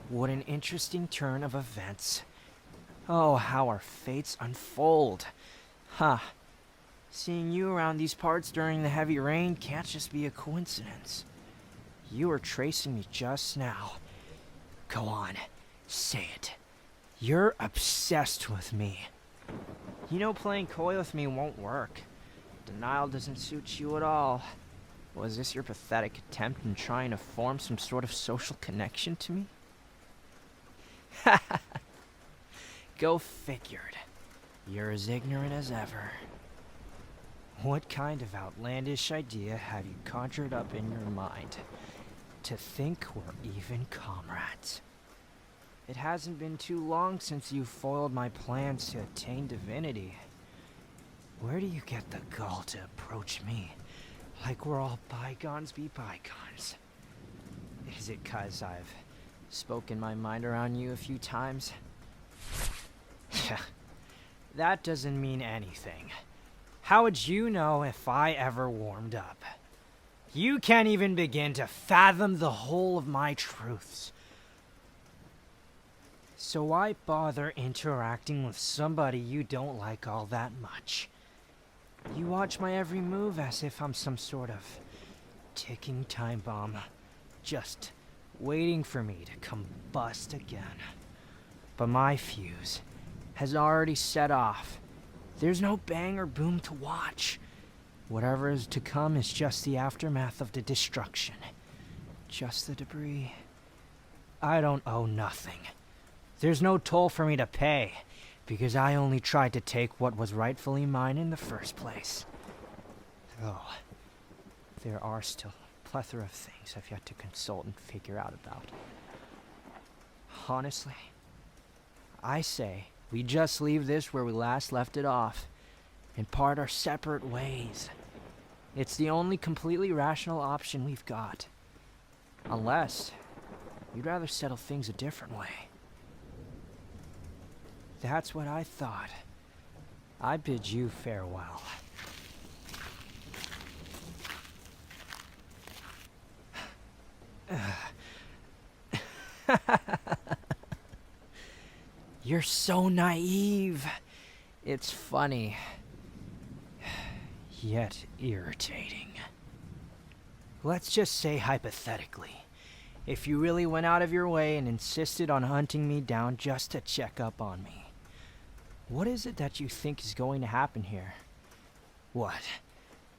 What an interesting turn of events. Oh, how our fates unfold. Huh. Seeing you around these parts during the heavy rain can't just be a coincidence. You were tracing me just now. Go on, say it. You're obsessed with me. You know playing coy with me won't work. Denial doesn't suit you at all. Was this your pathetic attempt in trying to form some sort of social connection to me? Go figured. You're as ignorant as ever. What kind of outlandish idea have you conjured up in your mind? To think we're even comrades. It hasn't been too long since you foiled my plans to attain divinity. Where do you get the gall to approach me like we're all bygones be bygones? Is it 'cause I've spoken my mind around you a few times? That doesn't mean anything. How would you know if I ever warmed up? You can't even begin to fathom the whole of my truths. So why bother interacting with somebody you don't like all that much? You watch my every move as if I'm some sort of ticking time bomb, just waiting for me to combust again. But my fuse has already set off. There's no bang or boom to watch. Whatever is to come is just the aftermath of the destruction. Just the debris. I don't owe nothing. There's no toll for me to pay, because I only tried to take what was rightfully mine in the first place. Though, there are still a plethora of things I've yet to consult and figure out about. Honestly, I say we just leave this where we last left it off, and part our separate ways. It's the only completely rational option we've got. Unless you'd rather settle things a different way. That's what I thought. I bid you farewell. You're so naive. It's funny, yet irritating. Let's just say hypothetically, if you really went out of your way and insisted on hunting me down just to check up on me, what is it that you think is going to happen here? What?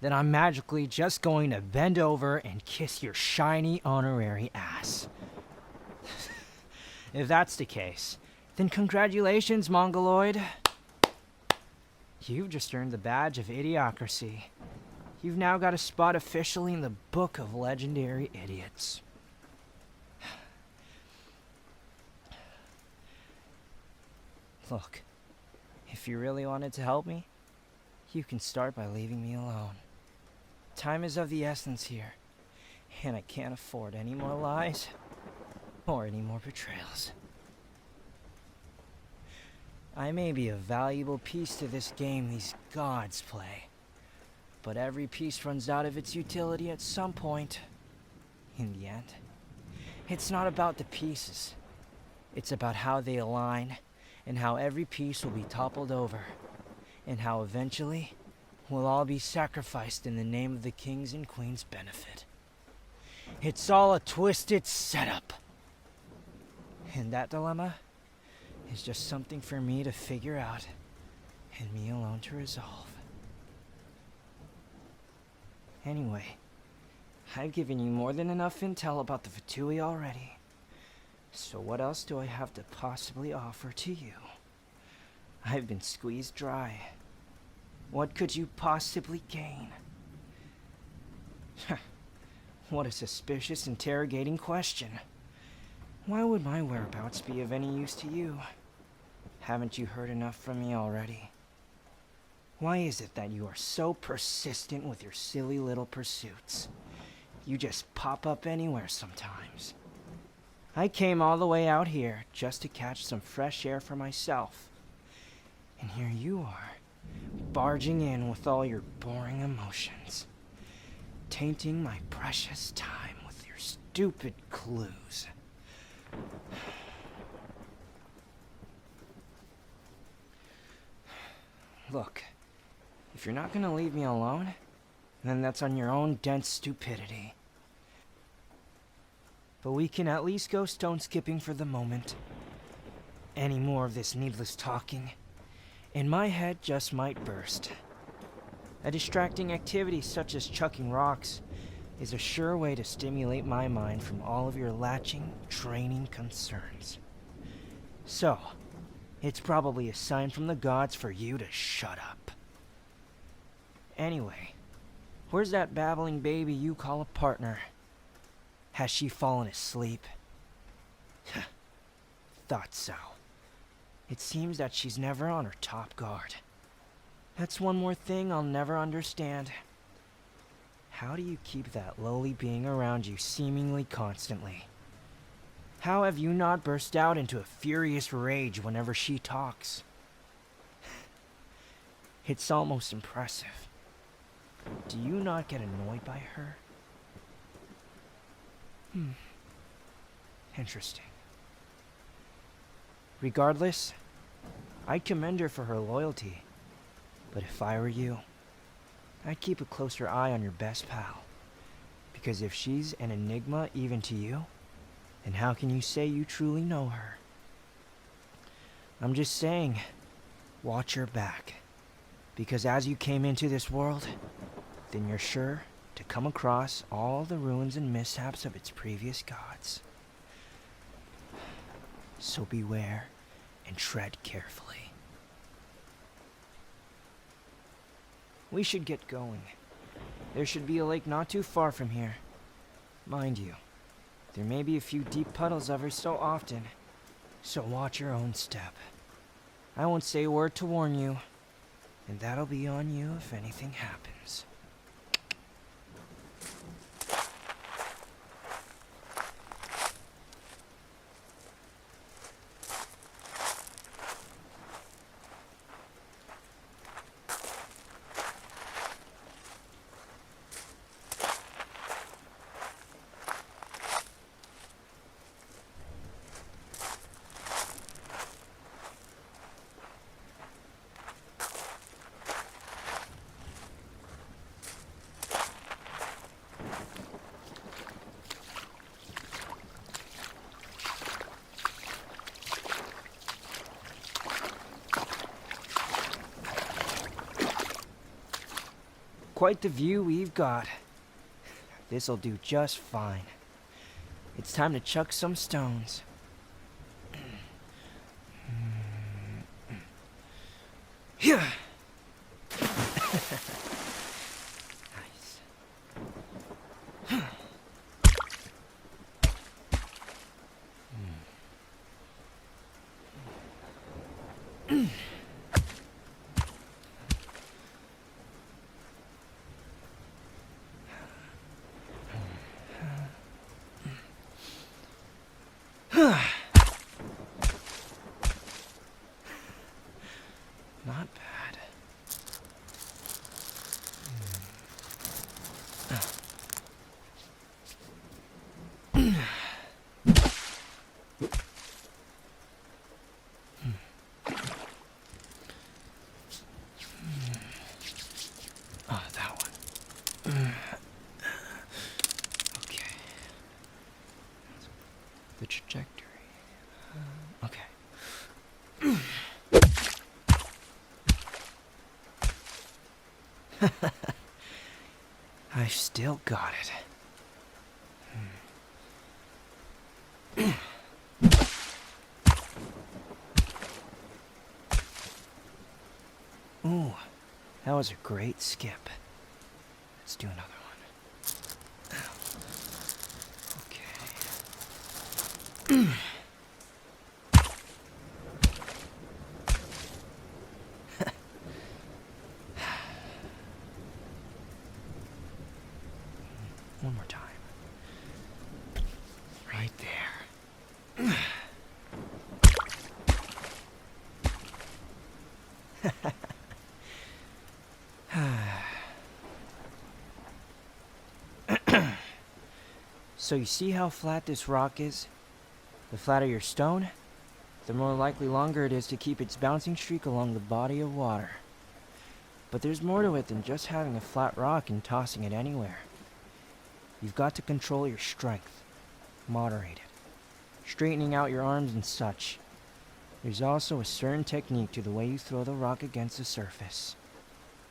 That I'm magically just going to bend over and kiss your shiny honorary ass? If that's the case, then congratulations, Mongoloid. You've just earned the badge of idiocracy. You've now got a spot officially in the book of legendary idiots. Look, if you really wanted to help me, you can start by leaving me alone. Time is of the essence here, and I can't afford any more lies or any more betrayals. I may be a valuable piece to this game these gods play, but every piece runs out of its utility at some point. In the end, it's not about the pieces. It's about how they align, and how every piece will be toppled over, and how eventually we'll all be sacrificed in the name of the king's and queen's benefit. It's all a twisted setup. And that dilemma is just something for me to figure out, and me alone to resolve. Anyway, I've given you more than enough intel about the Fatui already. So what else do I have to possibly offer to you? I've been squeezed dry. What could you possibly gain? What a suspicious, interrogating question. Why would my whereabouts be of any use to you? Haven't you heard enough from me already? Why is it that you are so persistent with your silly little pursuits? You just pop up anywhere sometimes. I came all the way out here just to catch some fresh air for myself. And here you are, barging in with all your boring emotions, tainting my precious time with your stupid clues. Look, if you're not gonna leave me alone, then that's on your own dense stupidity. But we can at least go stone skipping for the moment. Any more of this needless talking, and my head just might burst. A distracting activity such as chucking rocks is a sure way to stimulate my mind from all of your latching, draining concerns. So, it's probably a sign from the gods for you to shut up. Anyway, where's that babbling baby you call a partner? Has she fallen asleep? Thought so. It seems that she's never on her top guard. That's one more thing I'll never understand. How do you keep that lowly being around you seemingly constantly? How have you not burst out into a furious rage whenever she talks? It's almost impressive. Do you not get annoyed by her? Interesting. Regardless, I commend her for her loyalty. But if I were you, I'd keep a closer eye on your best pal. Because if she's an enigma even to you, then how can you say you truly know her? I'm just saying, watch your back. Because as you came into this world, then you're sure to come across all the ruins and mishaps of its previous gods. So beware and tread carefully. We should get going. There should be a lake not too far from here. Mind you, there may be a few deep puddles every so often, so watch your own step. I won't say a word to warn you, and that'll be on you if anything happens. Quite the view we've got. This'll do just fine. It's time to chuck some stones. Nice. Not bad. Oh, that one. Okay. The trajectory. Okay. I've still got it. Ooh, that was a great skip. Let's do another one. Okay. One more time. Right there. So you see how flat this rock is? The flatter your stone, the more likely longer it is to keep its bouncing streak along the body of water. But there's more to it than just having a flat rock and tossing it anywhere. You've got to control your strength, moderate it, straightening out your arms and such. There's also a certain technique to the way you throw the rock against the surface.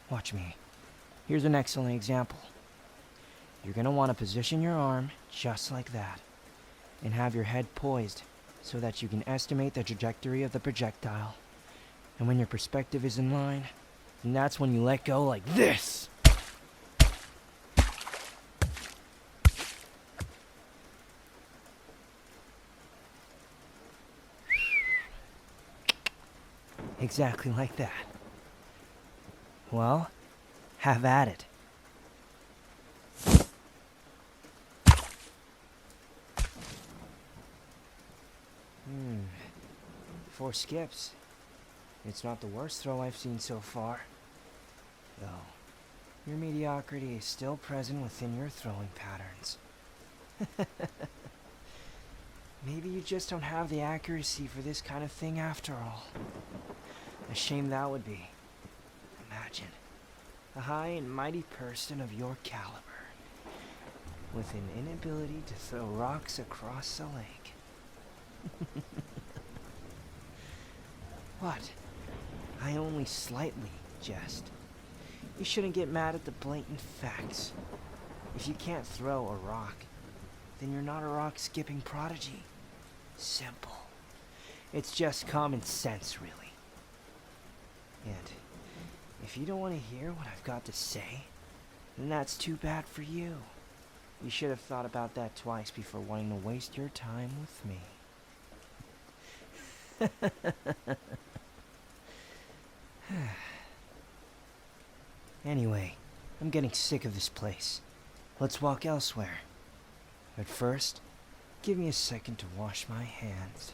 Watch me. Here's an excellent example. You're going to want to position your arm just like that, and have your head poised so that you can estimate the trajectory of the projectile. And when your perspective is in line, then that's when you let go like this. Exactly like that. Well, have at it. Four skips. It's not the worst throw I've seen so far. Though, your mediocrity is still present within your throwing patterns. Maybe you just don't have the accuracy for this kind of thing after all. A shame that would be. Imagine a high and mighty person of your caliber, with an inability to throw rocks across a lake. What? I only slightly jest. You shouldn't get mad at the blatant facts. If you can't throw a rock, then you're not a rock-skipping prodigy. Simple. It's just common sense, really. And if you don't want to hear what I've got to say, then that's too bad for you. You should have thought about that twice before wanting to waste your time with me. Anyway, I'm getting sick of this place. Let's walk elsewhere. But first, give me a second to wash my hands.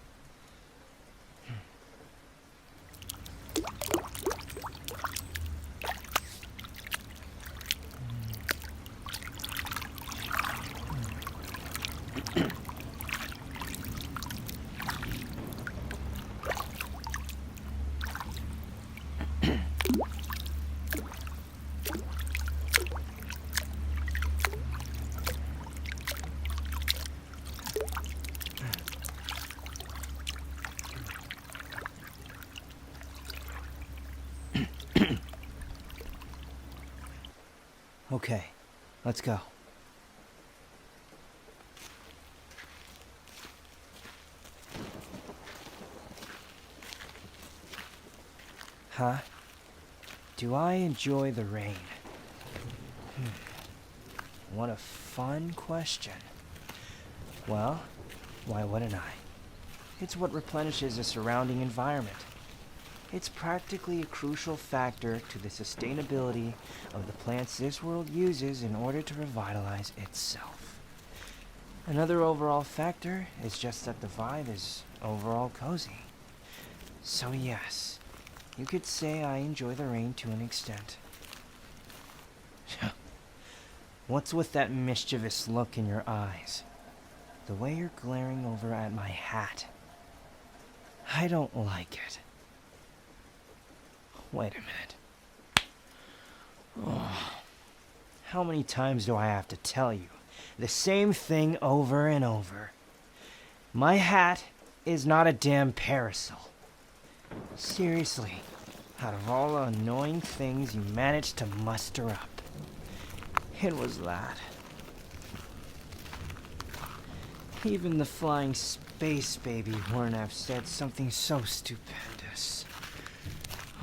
Okay, let's go. Huh? Do I enjoy the rain? What a fun question. Well, why wouldn't I? It's what replenishes the surrounding environment. It's practically a crucial factor to the sustainability of the plants this world uses in order to revitalize itself. Another overall factor is just that the vibe is overall cozy. So yes, you could say I enjoy the rain to an extent. What's with that mischievous look in your eyes? The way you're glaring over at my hat. I don't like it. Wait a minute. Oh, how many times do I have to tell you the same thing over and over? My hat is not a damn parasol. Seriously, out of all the annoying things you managed to muster up, it was that. Even the flying space baby wouldn't have said something so stupendous.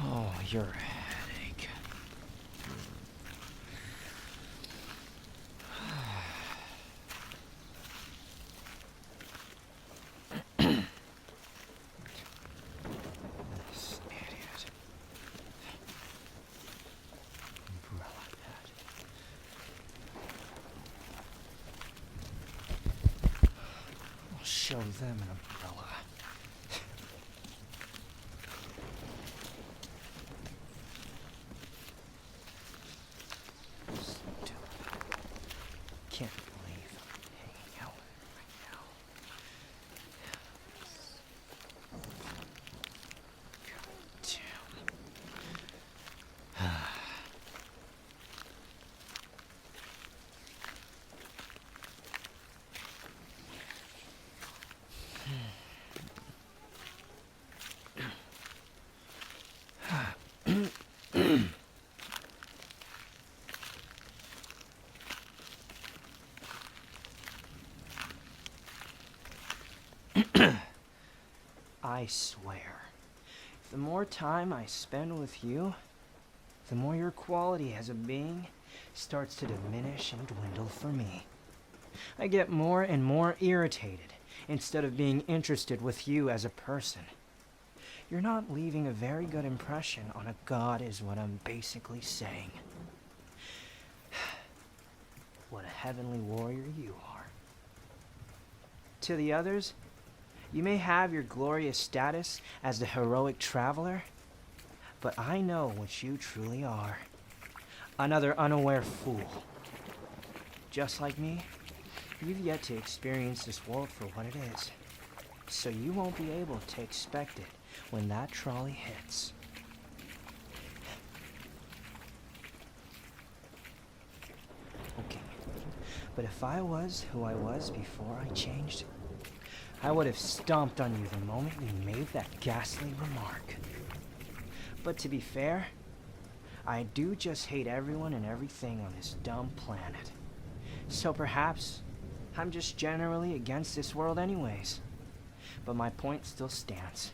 Oh, you're a headache. This idiot. Umbrella pad. I'll show them an umbrella. Can't believe I'm hanging out I swear, the more time I spend with you, the more your quality as a being starts to diminish and dwindle for me. I get more and more irritated instead of being interested with you as a person. You're not leaving a very good impression on a god is what I'm basically saying. What a heavenly warrior you are. To the others, you may have your glorious status as the heroic traveler, but I know what you truly are. Another unaware fool. Just like me, you've yet to experience this world for what it is, so you won't be able to expect it when that trolley hits. Okay, but if I was who I was before I changed, I would have stomped on you the moment you made that ghastly remark. But to be fair, I do just hate everyone and everything on this dumb planet. So perhaps I'm just generally against this world anyways. But my point still stands.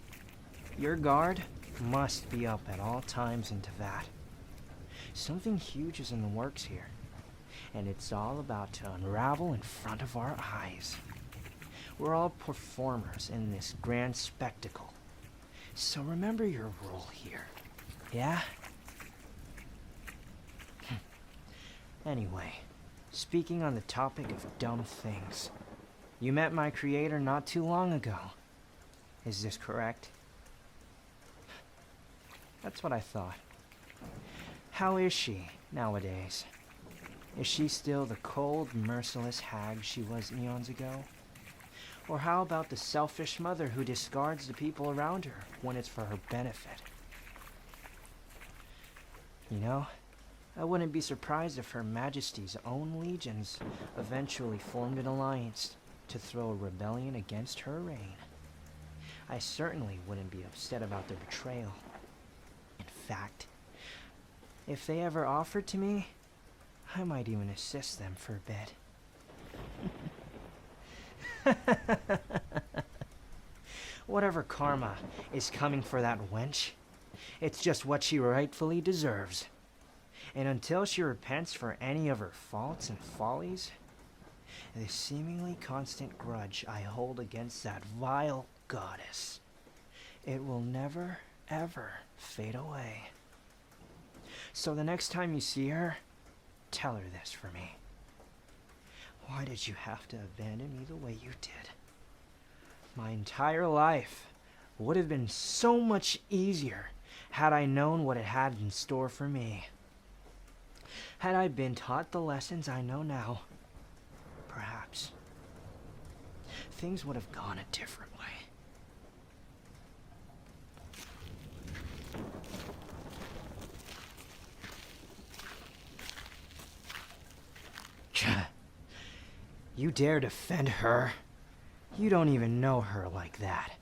Your guard must be up at all times into that. Something huge is in the works here, and it's all about to unravel in front of our eyes. We're all performers in this grand spectacle, so remember your role here, yeah? Anyway, speaking on the topic of dumb things, you met my creator not too long ago. Is this correct? That's what I thought. How is she nowadays? Is she still the cold, merciless hag she was eons ago? Or how about the selfish mother who discards the people around her when it's for her benefit? You know, I wouldn't be surprised if Her Majesty's own legions eventually formed an alliance to throw a rebellion against her reign. I certainly wouldn't be upset about their betrayal. In fact, if they ever offered to me, I might even assist them for a bit. Whatever karma is coming for that wench, it's just what she rightfully deserves. And until she repents for any of her faults and follies, the seemingly constant grudge I hold against that vile goddess, it will never, ever fade away. So the next time you see her, tell her this for me. Why did you have to abandon me the way you did? My entire life would have been so much easier had I known what it had in store for me. Had I been taught the lessons I know now, perhaps things would have gone a different way. You dare defend her? You don't even know her like that.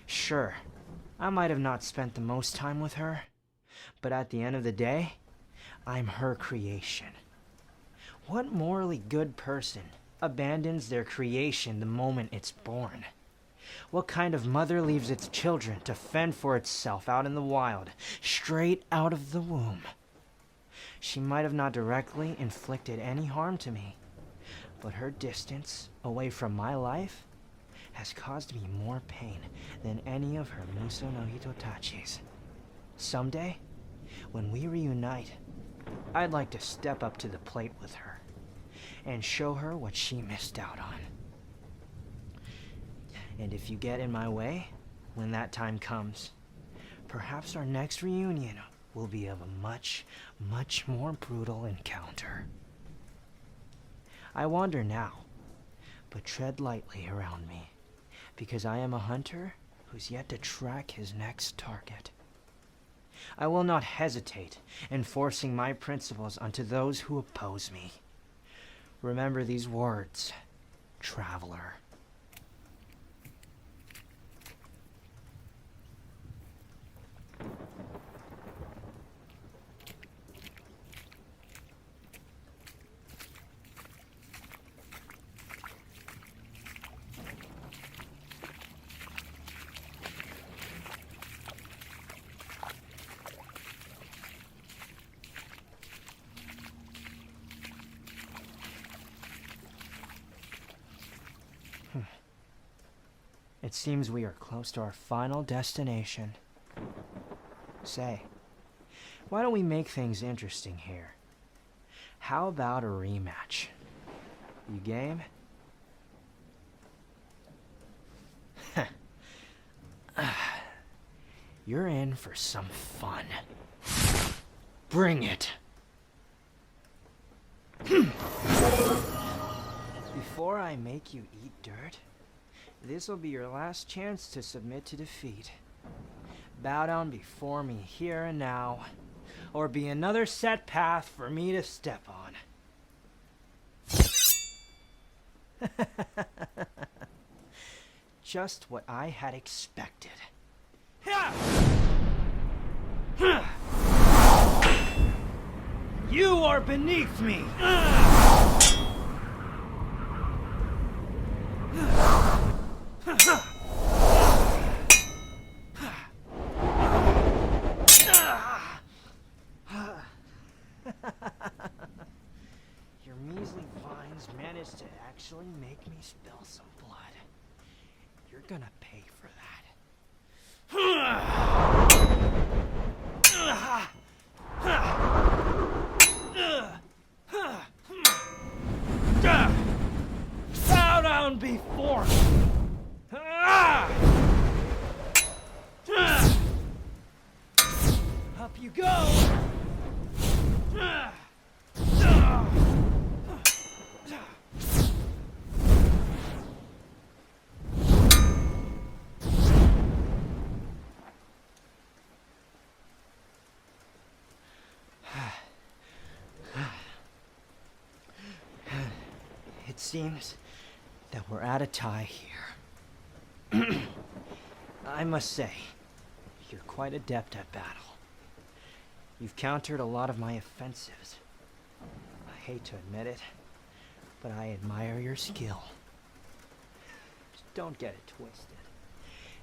Sure, I might have not spent the most time with her, but at the end of the day, I'm her creation. What morally good person abandons their creation the moment it's born? What kind of mother leaves its children to fend for itself out in the wild, straight out of the womb? She might have not directly inflicted any harm to me, but her distance away from my life has caused me more pain than any of her Muso no Hitotachis. Someday, when we reunite, I'd like to step up to the plate with her and show her what she missed out on. And if you get in my way, when that time comes, perhaps our next reunion will be of a much, much more brutal encounter. I wander now, but tread lightly around me, because I am a hunter who's yet to track his next target. I will not hesitate in forcing my principles onto those who oppose me. Remember these words, traveler. It seems we are close to our final destination. Say, why don't we make things interesting here? How about a rematch? You game? You're in for some fun. Bring it! Before I make you eat dirt, this'll be your last chance to submit to defeat. Bow down before me here and now, or be another set path for me to step on. Just what I had expected. You are beneath me! Your measly vines managed to actually make me spill some blood. You're gonna pay for that. Bow down before me! Up you go! It seems that we're at a tie here. I must say, you're quite adept at battle. You've countered a lot of my offensives. I hate to admit it, but I admire your skill. Just don't get it twisted.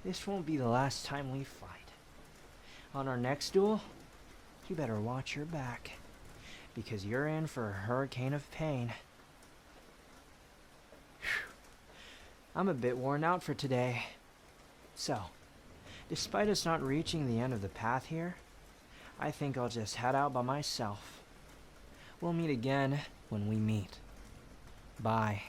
This won't be the last time we fight. On our next duel, you better watch your back, because you're in for a hurricane of pain. I'm a bit worn out for today. So, despite us not reaching the end of the path here, I think I'll just head out by myself. We'll meet again when we meet. Bye.